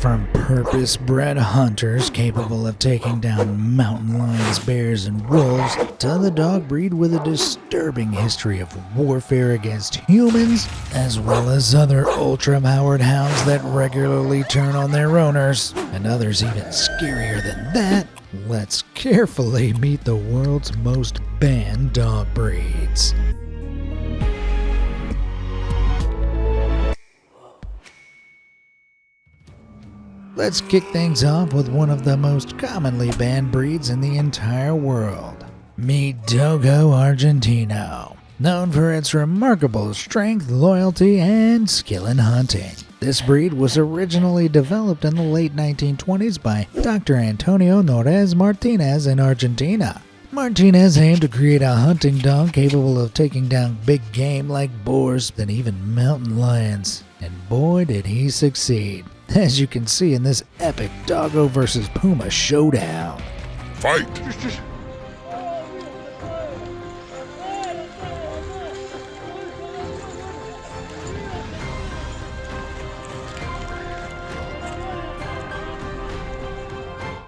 From purpose-bred hunters capable of taking down mountain lions, bears, and wolves, to the dog breed with a disturbing history of warfare against humans, as well as other ultra-powered hounds that regularly turn on their owners, and others even scarier than that, let's carefully meet the world's most banned dog breeds. Let's kick things off with one of the most commonly banned breeds in the entire world. Meet Dogo Argentino, known for its remarkable strength, loyalty, and skill in hunting. This breed was originally developed in the late 1920s by Dr. Antonio Norez Martinez in Argentina. Martinez aimed to create a hunting dog capable of taking down big game like boars and even mountain lions. And boy did he succeed, as you can see in this epic doggo versus puma showdown. Fight!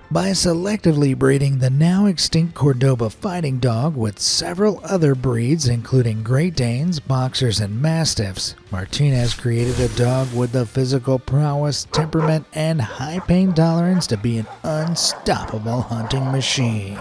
By selectively breeding the now extinct Cordoba fighting dog with several other breeds including Great Danes, Boxers, and Mastiffs, Martinez created a dog with the physical prowess, temperament, and high pain tolerance to be an unstoppable hunting machine.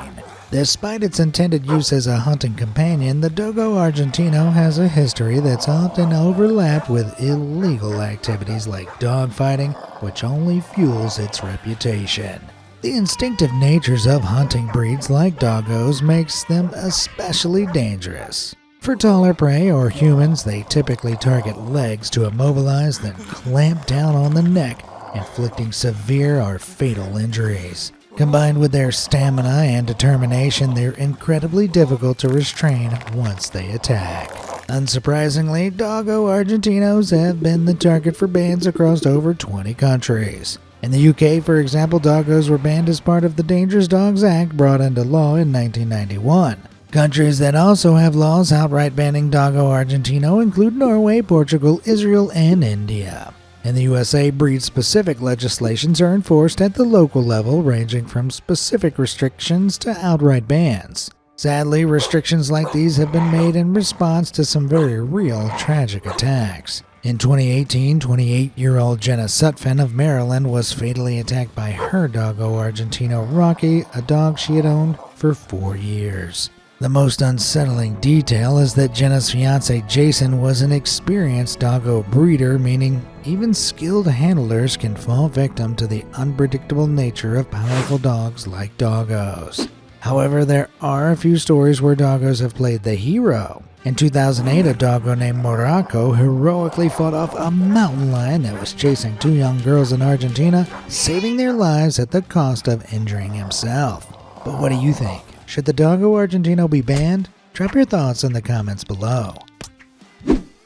Despite its intended use as a hunting companion, the Dogo Argentino has a history that's often overlapped with illegal activities like dogfighting, which only fuels its reputation. The instinctive natures of hunting breeds like doggos makes them especially dangerous. For taller prey or humans, they typically target legs to immobilize, then clamp down on the neck, inflicting severe or fatal injuries. Combined with their stamina and determination, they're incredibly difficult to restrain once they attack. Unsurprisingly, Dogo Argentinos have been the target for bans across over 20 countries. In the UK, for example, doggos were banned as part of the Dangerous Dogs Act brought into law in 1991. Countries that also have laws outright banning Dogo Argentino include Norway, Portugal, Israel, and India. In the USA, breed-specific legislations are enforced at the local level, ranging from specific restrictions to outright bans. Sadly, restrictions like these have been made in response to some very real tragic attacks. In 2018, 28-year-old Jenna Sutphin of Maryland was fatally attacked by her Dogo Argentino Rocky, a dog she had owned for 4 years. The most unsettling detail is that Jenna's fiance Jason was an experienced doggo breeder, meaning even skilled handlers can fall victim to the unpredictable nature of powerful dogs like doggos. However, there are a few stories where doggos have played the hero. In 2008, a doggo named Morocco heroically fought off a mountain lion that was chasing 2 young girls in Argentina, saving their lives at the cost of injuring himself. But what do you think? Should the Dogo Argentino be banned? Drop your thoughts in the comments below.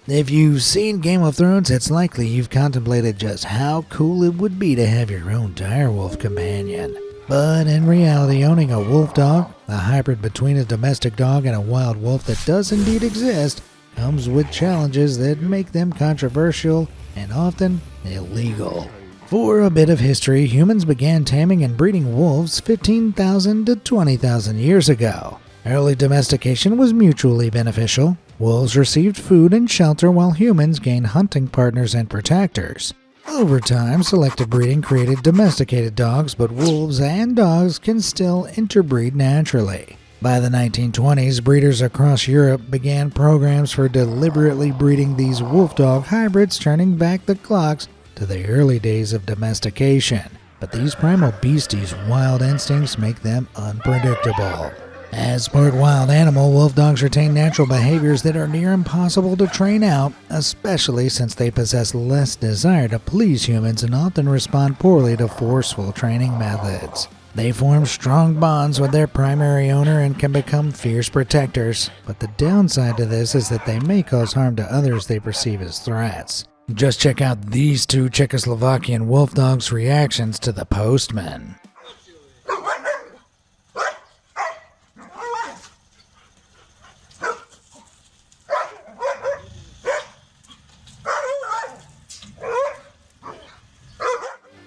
If you've seen Game of Thrones, it's likely you've contemplated just how cool it would be to have your own direwolf companion. But in reality, owning a wolf dog, a hybrid between a domestic dog and a wild wolf that does indeed exist, comes with challenges that make them controversial and often illegal. For a bit of history, humans began taming and breeding wolves 15,000 to 20,000 years ago. Early domestication was mutually beneficial. Wolves received food and shelter while humans gained hunting partners and protectors. Over time, selective breeding created domesticated dogs, but wolves and dogs can still interbreed naturally. By the 1920s, breeders across Europe began programs for deliberately breeding these wolf-dog hybrids, turning back the clocks to the early days of domestication. But these primal beasties' wild instincts make them unpredictable. As part wild animal, wolf dogs retain natural behaviors that are near impossible to train out, especially since they possess less desire to please humans and often respond poorly to forceful training methods. They form strong bonds with their primary owner and can become fierce protectors, but the downside to this is that they may cause harm to others they perceive as threats. Just check out these 2 Czechoslovakian wolf dogs' reactions to the postman.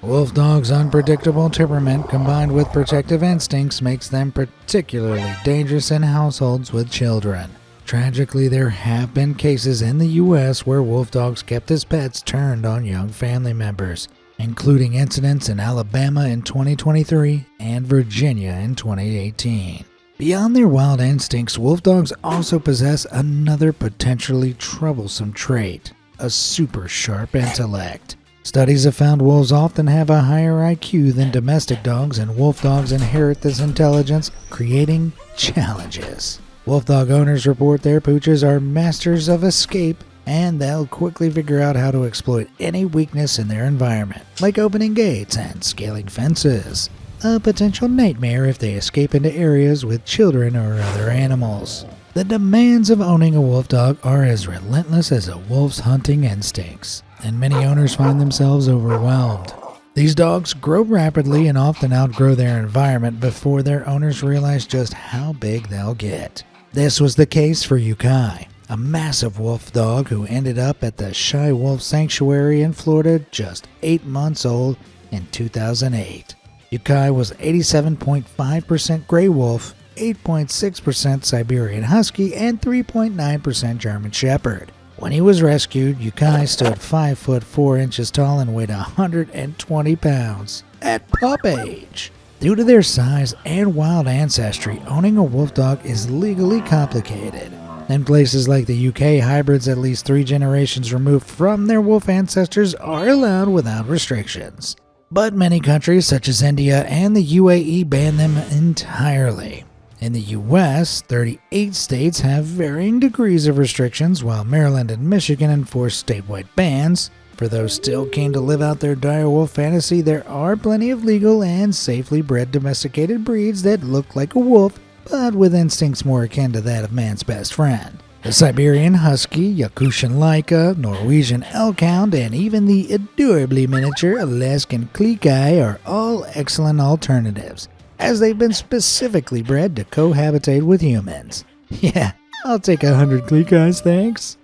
Wolf dogs' unpredictable temperament combined with protective instincts makes them particularly dangerous in households with children. Tragically, there have been cases in the U.S. where wolf dogs kept as pets turned on young family members, including incidents in Alabama in 2023 and Virginia in 2018. Beyond their wild instincts, wolf dogs also possess another potentially troublesome trait: a super sharp intellect. Studies have found wolves often have a higher IQ than domestic dogs, and wolf dogs inherit this intelligence, creating challenges. Wolf dog owners report their pooches are masters of escape, and they'll quickly figure out how to exploit any weakness in their environment, like opening gates and scaling fences. A potential nightmare if they escape into areas with children or other animals. The demands of owning a wolf dog are as relentless as a wolf's hunting instincts, and many owners find themselves overwhelmed. These dogs grow rapidly and often outgrow their environment before their owners realize just how big they'll get. This was the case for Yukai, a massive wolf dog who ended up at the Shy Wolf Sanctuary in Florida just 8 months old in 2008. Yukai was 87.5% gray wolf, 8.6% Siberian Husky, and 3.9% German Shepherd. When he was rescued, Yukai stood 5 foot 4 inches tall and weighed 120 pounds at pup age. Due to their size and wild ancestry, owning a wolf dog is legally complicated. In places like the UK, hybrids at least 3 generations removed from their wolf ancestors are allowed without restrictions. But many countries such as India and the UAE ban them entirely. In the US, 38 states have varying degrees of restrictions, while Maryland and Michigan enforce statewide bans. For those still keen to live out their direwolf fantasy, there are plenty of legal and safely bred domesticated breeds that look like a wolf, but with instincts more akin to that of man's best friend. The Siberian Husky, Yakutian Laika, Norwegian Elkhound, and even the adorably miniature Alaskan Klekai are all excellent alternatives, as they've been specifically bred to cohabitate with humans. Yeah, I'll take 100 Klekais, thanks.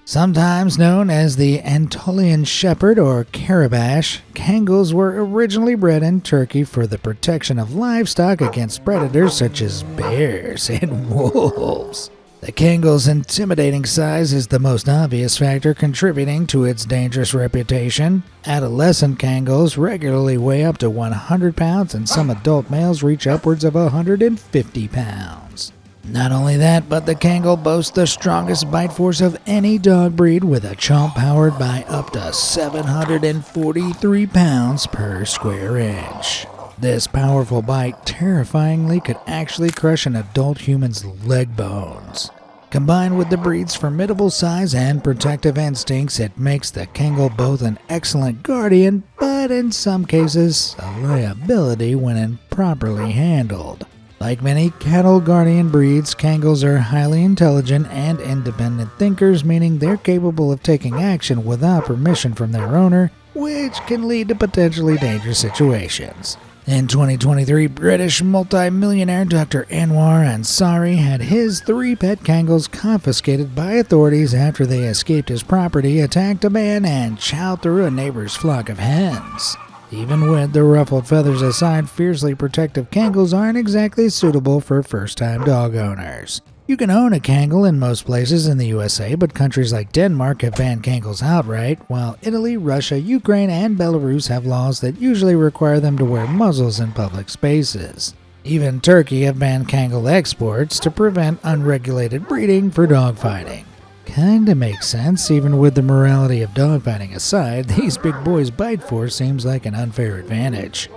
Sometimes known as the Anatolian Shepherd or Karabash, Kangals were originally bred in Turkey for the protection of livestock against predators such as bears and wolves. The Kangal's intimidating size is the most obvious factor contributing to its dangerous reputation. Adolescent Kangals regularly weigh up to 100 pounds, and some adult males reach upwards of 150 pounds. Not only that, but the Kangal boasts the strongest bite force of any dog breed, with a chomp powered by up to 743 pounds per square inch. This powerful bite terrifyingly could actually crush an adult human's leg bones. Combined with the breed's formidable size and protective instincts, it makes the Kangal both an excellent guardian, but in some cases, a liability when improperly handled. Like many cattle guardian breeds, Kangals are highly intelligent and independent thinkers, meaning they're capable of taking action without permission from their owner, which can lead to potentially dangerous situations. In 2023, British multi-millionaire Dr. Anwar Ansari had his 3 pet Kangals confiscated by authorities after they escaped his property, attacked a man, and chowed through a neighbor's flock of hens. Even with the ruffled feathers aside, fiercely protective Kangals aren't exactly suitable for first-time dog owners. You can own a Kangal in most places in the USA, but countries like Denmark have banned Kangals outright, while Italy, Russia, Ukraine, and Belarus have laws that usually require them to wear muzzles in public spaces. Even Turkey have banned Kangal exports to prevent unregulated breeding for dogfighting. Kinda makes sense, even with the morality of dogfighting aside, these big boys' bite force seems like an unfair advantage.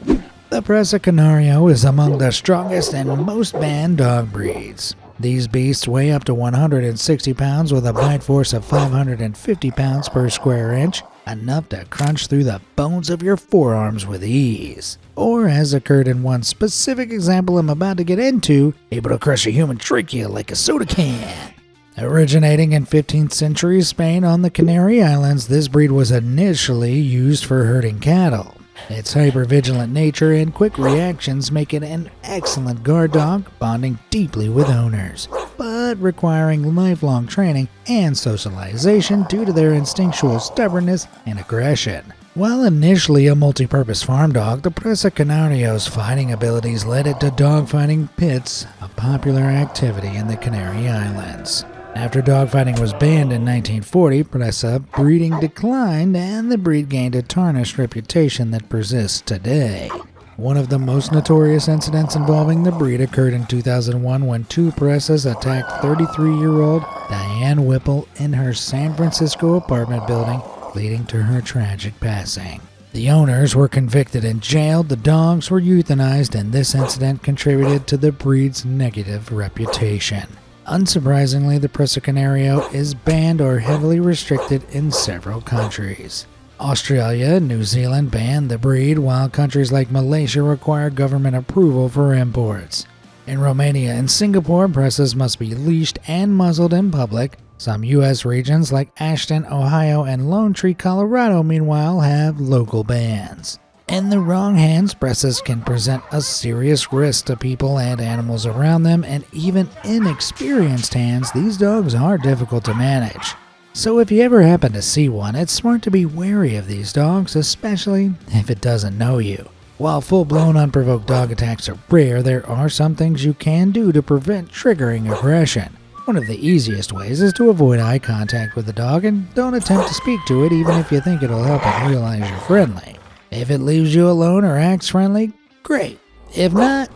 The Presa Canario is among the strongest and most banned dog breeds. These beasts weigh up to 160 pounds with a bite force of 550 pounds per square inch, enough to crunch through the bones of your forearms with ease. Or, as occurred in one specific example I'm about to get into, able to crush a human trachea like a soda can. Originating in 15th century Spain on the Canary Islands, this breed was initially used for herding cattle. Its hyper-vigilant nature and quick reactions make it an excellent guard dog, bonding deeply with owners, but requiring lifelong training and socialization due to their instinctual stubbornness and aggression. While initially a multi-purpose farm dog, the Presa Canario's fighting abilities led it to dogfighting pits, a popular activity in the Canary Islands. After dogfighting was banned in 1940, Presa breeding declined and the breed gained a tarnished reputation that persists today. One of the most notorious incidents involving the breed occurred in 2001 when two Presas attacked 33-year-old Diane Whipple in her San Francisco apartment building, leading to her tragic passing. The owners were convicted and jailed, the dogs were euthanized, and this incident contributed to the breed's negative reputation. Unsurprisingly, the Presa Canario is banned or heavily restricted in several countries. Australia and New Zealand banned the breed, while countries like Malaysia require government approval for imports. In Romania and Singapore, Presas must be leashed and muzzled in public. Some U.S. regions like Ashton, Ohio, and Lone Tree, Colorado, meanwhile, have local bans. In the wrong hands, Presas can present a serious risk to people and animals around them, and even inexperienced hands, these dogs are difficult to manage. So if you ever happen to see one, it's smart to be wary of these dogs, especially if it doesn't know you. While full-blown unprovoked dog attacks are rare, there are some things you can do to prevent triggering aggression. One of the easiest ways is to avoid eye contact with the dog and don't attempt to speak to it even if you think it'll help it realize you're friendly. If it leaves you alone or acts friendly, great. If not,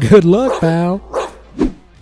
good luck, pal.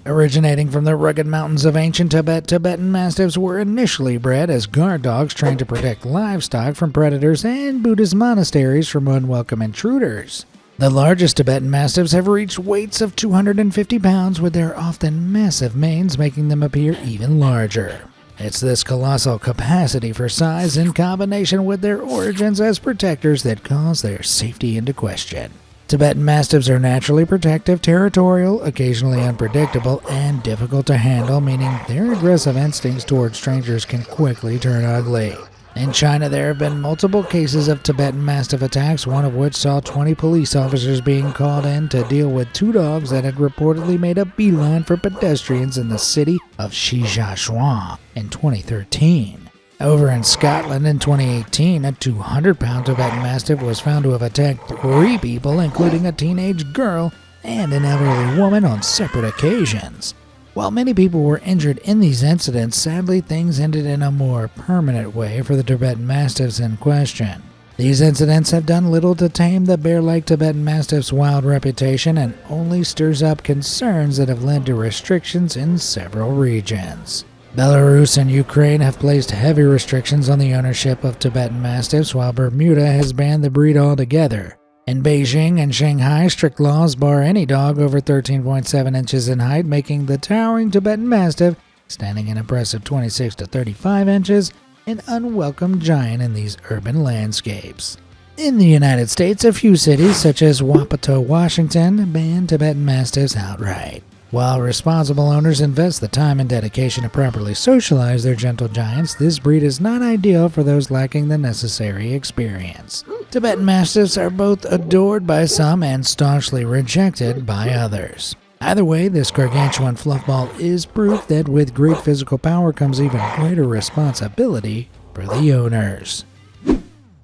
Originating from the rugged mountains of ancient Tibet, Tibetan Mastiffs were initially bred as guard dogs trained to protect livestock from predators and Buddhist monasteries from unwelcome intruders. The largest Tibetan Mastiffs have reached weights of 250 pounds, with their often massive manes making them appear even larger. It's this colossal capacity for size in combination with their origins as protectors that calls their safety into question. Tibetan Mastiffs are naturally protective, territorial, occasionally unpredictable, and difficult to handle, meaning their aggressive instincts towards strangers can quickly turn ugly. In China, there have been multiple cases of Tibetan Mastiff attacks, one of which saw 20 police officers being called in to deal with two dogs that had reportedly made a beeline for pedestrians in the city of Shijiazhuang in 2013. Over in Scotland in 2018, a 200-pound Tibetan Mastiff was found to have attacked 3 people, including a teenage girl and an elderly woman, on separate occasions. While many people were injured in these incidents, sadly things ended in a more permanent way for the Tibetan Mastiffs in question. These incidents have done little to tame the bear-like Tibetan Mastiff's wild reputation and only stirs up concerns that have led to restrictions in several regions. Belarus and Ukraine have placed heavy restrictions on the ownership of Tibetan Mastiffs, while Bermuda has banned the breed altogether. In Beijing and Shanghai, strict laws bar any dog over 13.7 inches in height, making the towering Tibetan Mastiff, standing an impressive 26 to 35 inches, an unwelcome giant in these urban landscapes. In the United States, a few cities, such as Wapato, Washington, ban Tibetan Mastiffs outright. While responsible owners invest the time and dedication to properly socialize their gentle giants, this breed is not ideal for those lacking the necessary experience. Tibetan Mastiffs are both adored by some and staunchly rejected by others. Either way, this gargantuan fluffball is proof that with great physical power comes even greater responsibility for the owners.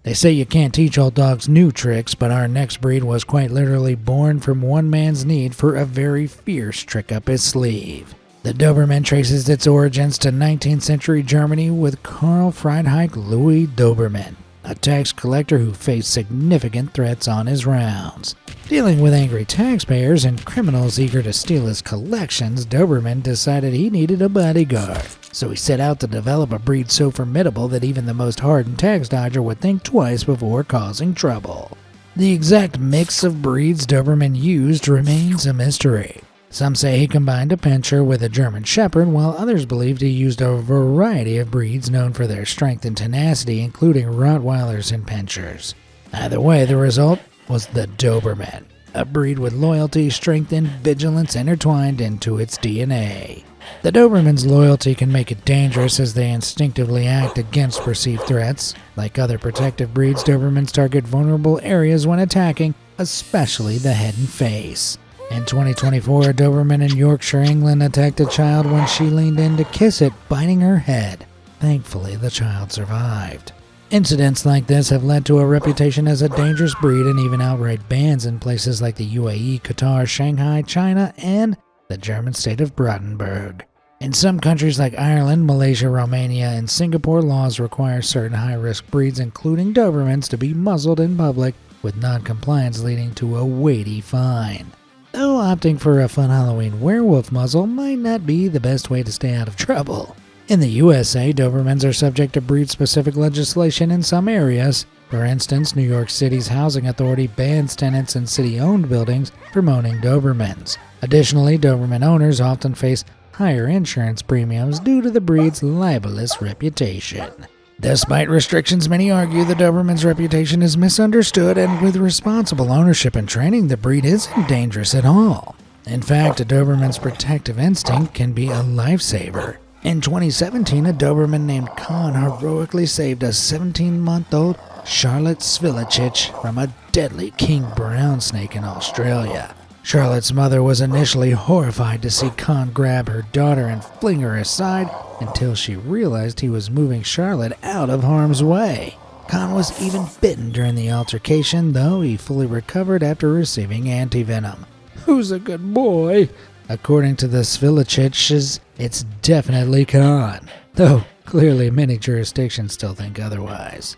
They say you can't teach old dogs new tricks, but our next breed was quite literally born from one man's need for a very fierce trick up his sleeve. The Doberman traces its origins to 19th century Germany with Karl Friedrich Louis Doberman, a tax collector who faced significant threats on his rounds. Dealing with angry taxpayers and criminals eager to steal his collections, Doberman decided he needed a bodyguard. So he set out to develop a breed so formidable that even the most hardened tax dodger would think twice before causing trouble. The exact mix of breeds Doberman used remains a mystery. Some say he combined a Pinscher with a German Shepherd, while others believed he used a variety of breeds known for their strength and tenacity, including Rottweilers and Pinschers. Either way, the result was the Doberman, a breed with loyalty, strength, and vigilance intertwined into its DNA. The Doberman's loyalty can make it dangerous as they instinctively act against perceived threats. Like other protective breeds, Dobermans target vulnerable areas when attacking, especially the head and face. In 2024, a Doberman in Yorkshire, England attacked a child when she leaned in to kiss it, biting her head. Thankfully, the child survived. Incidents like this have led to a reputation as a dangerous breed and even outright bans in places like the UAE, Qatar, Shanghai, China, and the German state of Brandenburg. In some countries like Ireland, Malaysia, Romania, and Singapore, laws require certain high-risk breeds, including Dobermans, to be muzzled in public, with non-compliance leading to a weighty fine. Though opting for a fun Halloween werewolf muzzle might not be the best way to stay out of trouble. In the USA, Dobermans are subject to breed-specific legislation in some areas. For instance, New York City's Housing Authority bans tenants in city-owned buildings from owning Dobermans. Additionally, Doberman owners often face higher insurance premiums due to the breed's libelous reputation. Despite restrictions, many argue the Doberman's reputation is misunderstood, and with responsible ownership and training, the breed isn't dangerous at all. In fact, a Doberman's protective instinct can be a lifesaver. In 2017, a Doberman named Khan heroically saved a 17-month-old Charlotte Svilicic from a deadly king brown snake in Australia. Charlotte's mother was initially horrified to see Khan grab her daughter and fling her aside until she realized he was moving Charlotte out of harm's way. Khan was even bitten during the altercation, though he fully recovered after receiving antivenom. Who's a good boy? According to the Svilicics, it's definitely Khan, though clearly many jurisdictions still think otherwise.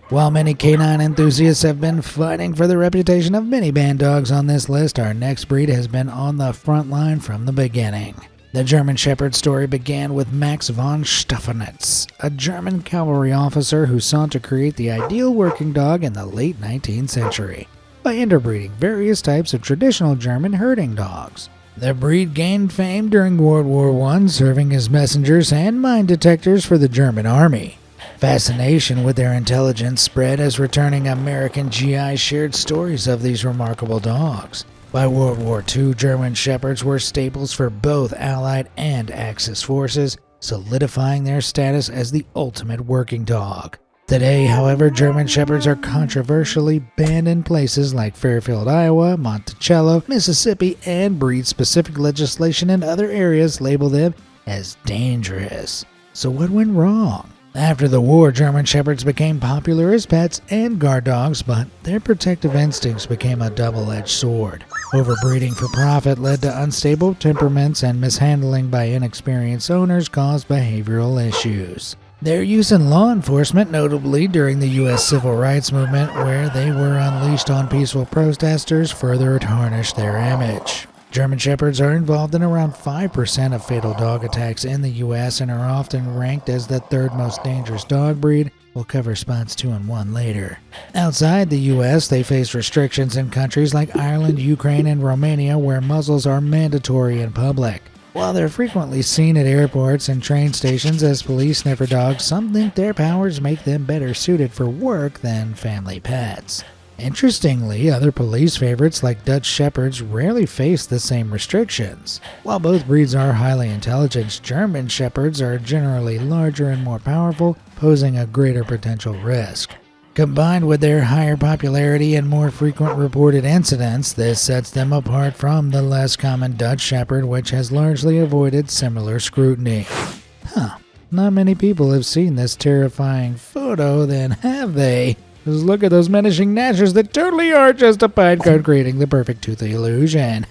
While many canine enthusiasts have been fighting for the reputation of minivan dogs on this list, our next breed has been on the front line from the beginning. The German Shepherd story began with Max von Stephanitz, a German cavalry officer who sought to create the ideal working dog in the late 19th century by interbreeding various types of traditional German herding dogs. The breed gained fame during World War I, serving as messengers and mine detectors for the German army. Fascination with their intelligence spread as returning American GIs shared stories of these remarkable dogs. By World War II, German Shepherds were staples for both Allied and Axis forces, solidifying their status as the ultimate working dog. Today, however, German Shepherds are controversially banned in places like Fairfield, Iowa, Monticello, Mississippi, and breed-specific legislation in other areas label them as dangerous. So what went wrong? After the war, German Shepherds became popular as pets and guard dogs, but their protective instincts became a double-edged sword. Overbreeding for profit led to unstable temperaments, and mishandling by inexperienced owners caused behavioral issues. Their use in law enforcement, notably during the U.S. Civil Rights Movement, where they were unleashed on peaceful protesters, further tarnished their image. German Shepherds are involved in around 5% of fatal dog attacks in the U.S. and are often ranked as the third most dangerous dog breed. We'll cover spots 2 and 1 later. Outside the U.S., they face restrictions in countries like Ireland, Ukraine, and Romania, where muzzles are mandatory in public. While they're frequently seen at airports and train stations as police sniffer dogs, some think their powers make them better suited for work than family pets. Interestingly, other police favorites like Dutch Shepherds rarely face the same restrictions. While both breeds are highly intelligent, German Shepherds are generally larger and more powerful, posing a greater potential risk. Combined with their higher popularity and more frequent reported incidents, this sets them apart from the less common Dutch Shepherd, which has largely avoided similar scrutiny. Not many people have seen this terrifying photo then, have they? Just look at those menacing gnashers that totally are justified, creating the perfect toothy illusion.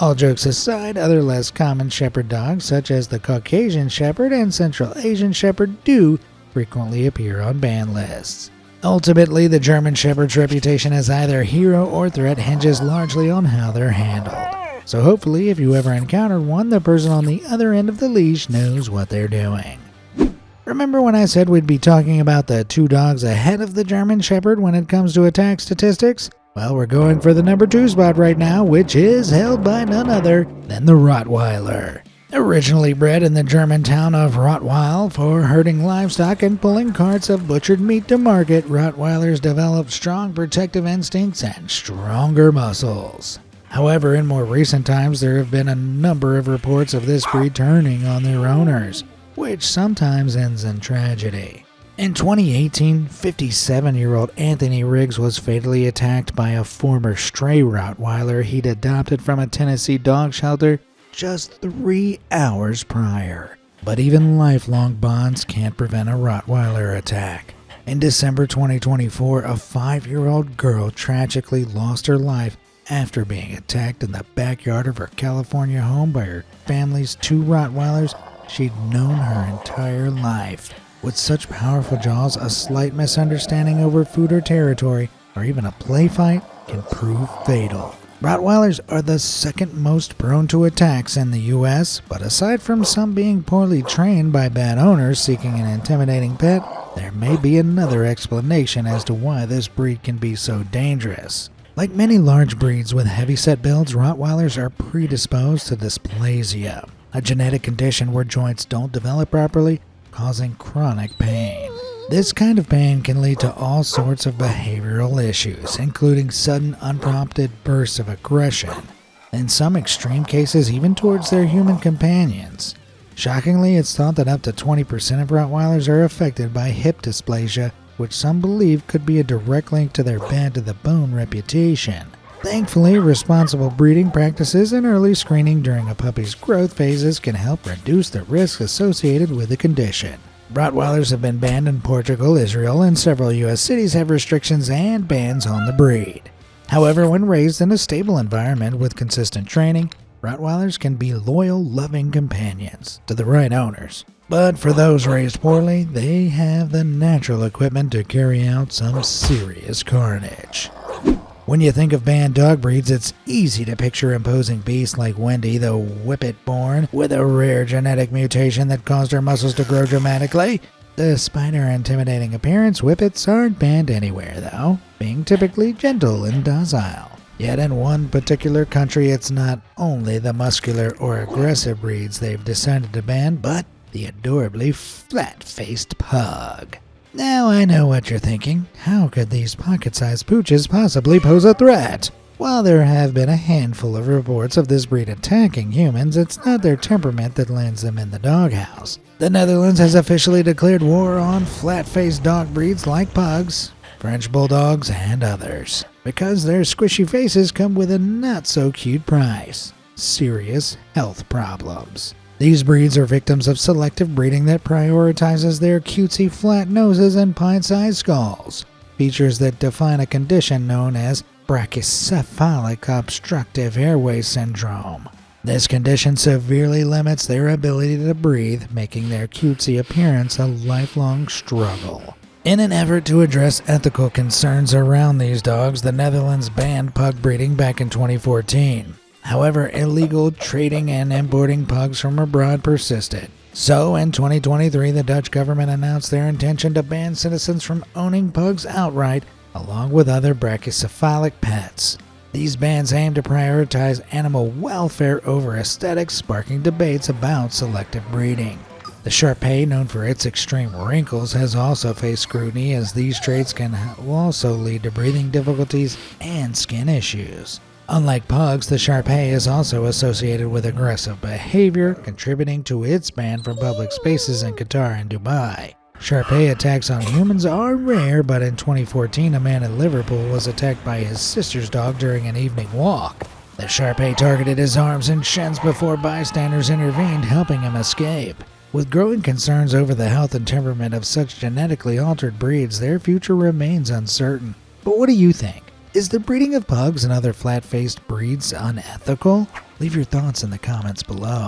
All jokes aside, other less common shepherd dogs, such as the Caucasian Shepherd and Central Asian Shepherd, do frequently appear on ban lists. Ultimately, the German Shepherd's reputation as either hero or threat hinges largely on how they're handled. So hopefully, if you ever encounter one, the person on the other end of the leash knows what they're doing. Remember when I said we'd be talking about the 2 dogs ahead of the German Shepherd when it comes to attack statistics? Well, we're going for the number 2 spot right now, which is held by none other than the Rottweiler. Originally bred in the German town of Rottweil for herding livestock and pulling carts of butchered meat to market, Rottweilers developed strong protective instincts and stronger muscles. However, in more recent times, there have been a number of reports of this breed turning on their owners, which sometimes ends in tragedy. In 2018, 57-year-old Anthony Riggs was fatally attacked by a former stray Rottweiler he'd adopted from a Tennessee dog shelter just 3 hours prior. But even lifelong bonds can't prevent a Rottweiler attack. In December 2024, a 5-year-old girl tragically lost her life after being attacked in the backyard of her California home by her family's 2 Rottweilers she'd known her entire life. With such powerful jaws, a slight misunderstanding over food or territory, or even a play fight, can prove fatal. Rottweilers are the second most prone to attacks in the U.S., but aside from some being poorly trained by bad owners seeking an intimidating pet, there may be another explanation as to why this breed can be so dangerous. Like many large breeds with heavy-set builds, Rottweilers are predisposed to dysplasia, a genetic condition where joints don't develop properly, causing chronic pain. This kind of pain can lead to all sorts of behavioral issues, including sudden, unprompted bursts of aggression, in some extreme cases even towards their human companions. Shockingly, it's thought that up to 20% of Rottweilers are affected by hip dysplasia, which some believe could be a direct link to their bad-to-the-bone reputation. Thankfully, responsible breeding practices and early screening during a puppy's growth phases can help reduce the risks associated with the condition. Rottweilers have been banned in Portugal, Israel, and several U.S. cities have restrictions and bans on the breed. However, when raised in a stable environment with consistent training, Rottweilers can be loyal, loving companions to the right owners. But for those raised poorly, they have the natural equipment to carry out some serious carnage. When you think of banned dog breeds, it's easy to picture imposing beasts like Wendy, the Whippet-born, with a rare genetic mutation that caused her muscles to grow dramatically. Despite her intimidating appearance, Whippets aren't banned anywhere, though, being typically gentle and docile. Yet in one particular country, it's not only the muscular or aggressive breeds they've decided to ban, but the adorably flat-faced pug. Now I know what you're thinking. How could these pocket-sized pooches possibly pose a threat? While there have been a handful of reports of this breed attacking humans, it's not their temperament that lands them in the doghouse. The Netherlands has officially declared war on flat-faced dog breeds like pugs, French bulldogs, and others, because their squishy faces come with a not-so-cute price: serious health problems. These breeds are victims of selective breeding that prioritizes their cutesy flat noses and pint-sized skulls, features that define a condition known as brachycephalic obstructive airway syndrome. This condition severely limits their ability to breathe, making their cutesy appearance a lifelong struggle. In an effort to address ethical concerns around these dogs, the Netherlands banned pug breeding back in 2014. However, illegal trading and importing pugs from abroad persisted. So, in 2023, the Dutch government announced their intention to ban citizens from owning pugs outright, along with other brachycephalic pets. These bans aim to prioritize animal welfare over aesthetics, sparking debates about selective breeding. The Shar-Pei, known for its extreme wrinkles, has also faced scrutiny, as these traits can also lead to breathing difficulties and skin issues. Unlike pugs, the Shar-Pei is also associated with aggressive behavior, contributing to its ban from public spaces in Qatar and Dubai. Shar-Pei attacks on humans are rare, but in 2014 a man in Liverpool was attacked by his sister's dog during an evening walk. The Shar-Pei targeted his arms and shins before bystanders intervened, helping him escape. With growing concerns over the health and temperament of such genetically altered breeds, their future remains uncertain. But what do you think? Is the breeding of pugs and other flat-faced breeds unethical? Leave your thoughts in the comments below.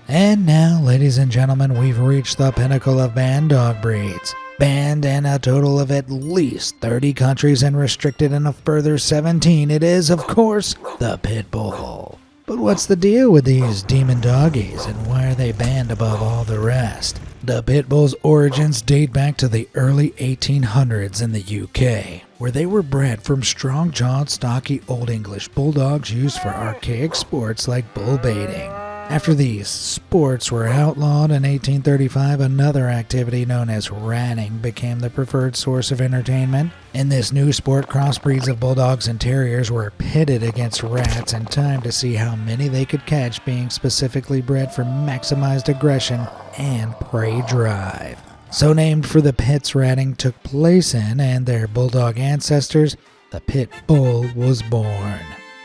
And now, ladies and gentlemen, we've reached the pinnacle of banned dog breeds. Banned in a total of at least 30 countries and restricted in a further 17, it is, of course, the Pit Bull. But what's the deal with these demon doggies, and why are they banned above all the rest? The Pit Bull's origins date back to the early 1800s in the UK, where they were bred from strong-jawed, stocky Old English bulldogs used for archaic sports like bull baiting. After these sports were outlawed in 1835, another activity known as ratting became the preferred source of entertainment. In this new sport, crossbreeds of bulldogs and terriers were pitted against rats and timed to see how many they could catch, being specifically bred for maximized aggression and prey drive. So named for the pits ratting took place in and their bulldog ancestors, the Pit Bull was born.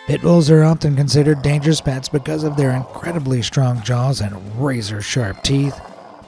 Pit bulls are often considered dangerous pets because of their incredibly strong jaws and razor-sharp teeth,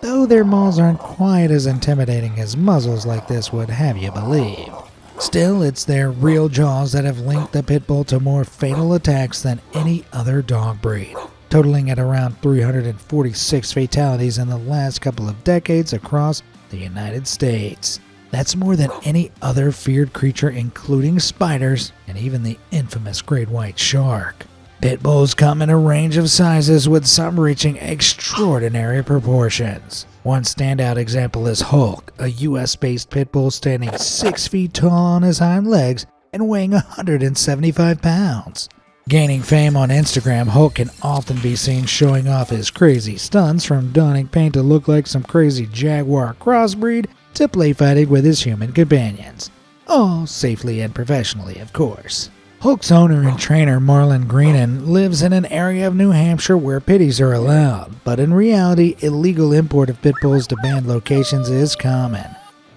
though their maws aren't quite as intimidating as muzzles like this would have you believe. Still, it's their real jaws that have linked the pit bull to more fatal attacks than any other dog breed, totaling at around 346 fatalities in the last couple of decades across the United States. That's more than any other feared creature, including spiders and even the infamous great white shark. Pit bulls come in a range of sizes, with some reaching extraordinary proportions. One standout example is Hulk, a US-based pit bull standing 6 feet tall on his hind legs and weighing 175 pounds. Gaining fame on Instagram, Hulk can often be seen showing off his crazy stunts, from donning paint to look like some crazy jaguar crossbreed to play fighting with his human companions. All safely and professionally, of course. Hulk's owner and trainer, Marlon Greenan, lives in an area of New Hampshire where pitties are allowed, but in reality, illegal import of pit bulls to banned locations is common.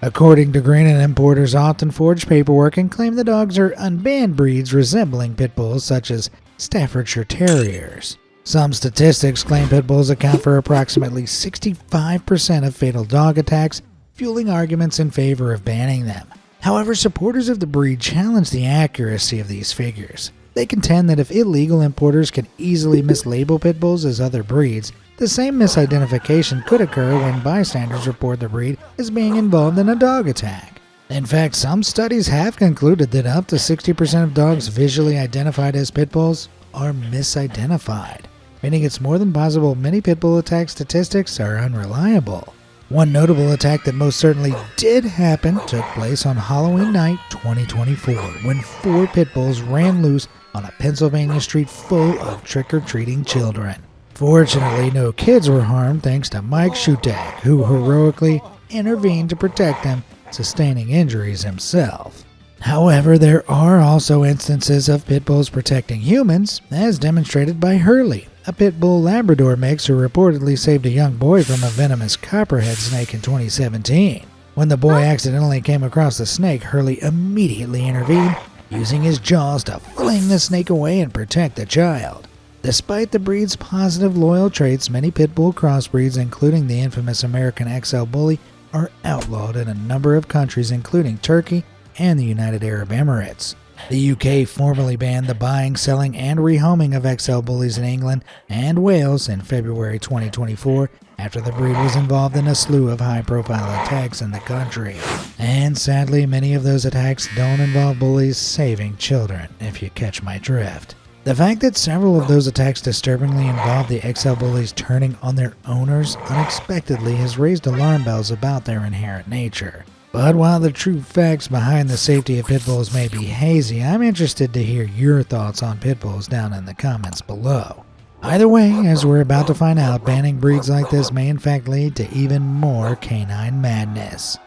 According to Greenan, importers often forge paperwork and claim the dogs are unbanned breeds resembling pit bulls, such as Staffordshire Terriers. Some statistics claim pit bulls account for approximately 65% of fatal dog attacks, fueling arguments in favor of banning them. However, supporters of the breed challenge the accuracy of these figures. They contend that if illegal importers can easily mislabel pit bulls as other breeds, the same misidentification could occur when bystanders report the breed as being involved in a dog attack. In fact, some studies have concluded that up to 60% of dogs visually identified as pit bulls are misidentified, meaning it's more than possible many pit bull attack statistics are unreliable. One notable attack that most certainly did happen took place on Halloween night 2024, when 4 pit bulls ran loose on a Pennsylvania street full of trick-or-treating children. Fortunately, no kids were harmed thanks to Mike Shutak, who heroically intervened to protect them, sustaining injuries himself. However, there are also instances of pit bulls protecting humans, as demonstrated by Hurley, a pit bull Labrador mix who reportedly saved a young boy from a venomous copperhead snake in 2017. When the boy accidentally came across the snake, Hurley immediately intervened, using his jaws to fling the snake away and protect the child. Despite the breed's positive loyal traits, many pit bull crossbreeds, including the infamous American XL Bully, are outlawed in a number of countries, including Turkey and the United Arab Emirates. The UK formally banned the buying, selling, and rehoming of XL Bullies in England and Wales in February 2024, after the breed was involved in a slew of high-profile attacks in the country. And sadly, many of those attacks don't involve bullies saving children, if you catch my drift. The fact that several of those attacks disturbingly involve the XL Bullies turning on their owners unexpectedly has raised alarm bells about their inherent nature. But while the true facts behind the safety of pit bulls may be hazy, I'm interested to hear your thoughts on pit bulls down in the comments below. Either way, as we're about to find out, banning breeds like this may in fact lead to even more canine madness.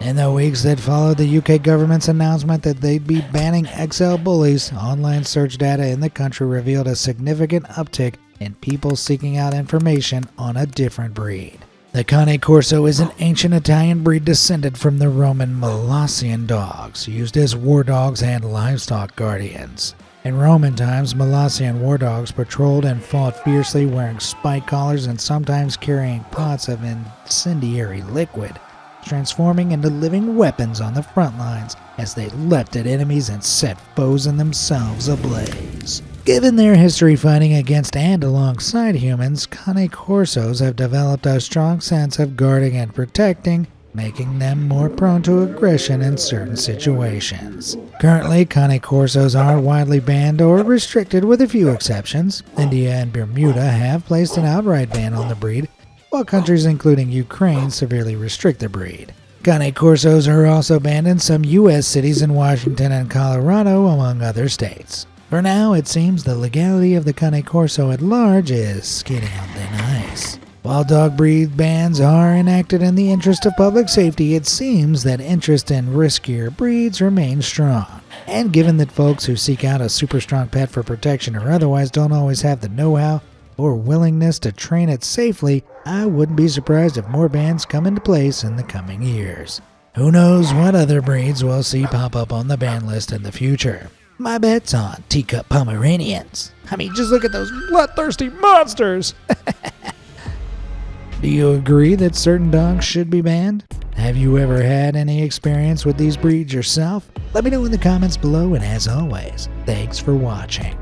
In the weeks that followed the UK government's announcement that they'd be banning XL Bullies, online search data in the country revealed a significant uptick in people seeking out information on a different breed. The Cane Corso is an ancient Italian breed descended from the Roman Malassian dogs, used as war dogs and livestock guardians. In Roman times, Malassian war dogs patrolled and fought fiercely, wearing spike collars and sometimes carrying pots of incendiary liquid, transforming into living weapons on the front lines as they leapt at enemies and set foes and themselves ablaze. Given their history fighting against and alongside humans, Cane Corsos have developed a strong sense of guarding and protecting, making them more prone to aggression in certain situations. Currently, Cane Corsos are widely banned or restricted with a few exceptions. India and Bermuda have placed an outright ban on the breed, while countries including Ukraine severely restrict the breed. Cane Corsos are also banned in some U.S. cities in Washington and Colorado, among other states. For now, it seems the legality of the Cane Corso at large is skating on thin ice. While dog breed bans are enacted in the interest of public safety, it seems that interest in riskier breeds remains strong. And given that folks who seek out a super strong pet for protection or otherwise don't always have the know-how or willingness to train it safely, I wouldn't be surprised if more bans come into place in the coming years. Who knows what other breeds we'll see pop up on the ban list in the future. My bet's on teacup Pomeranians. I mean, just look at those bloodthirsty monsters! Do you agree that certain dogs should be banned? Have you ever had any experience with these breeds yourself? Let me know in the comments below, and as always, thanks for watching.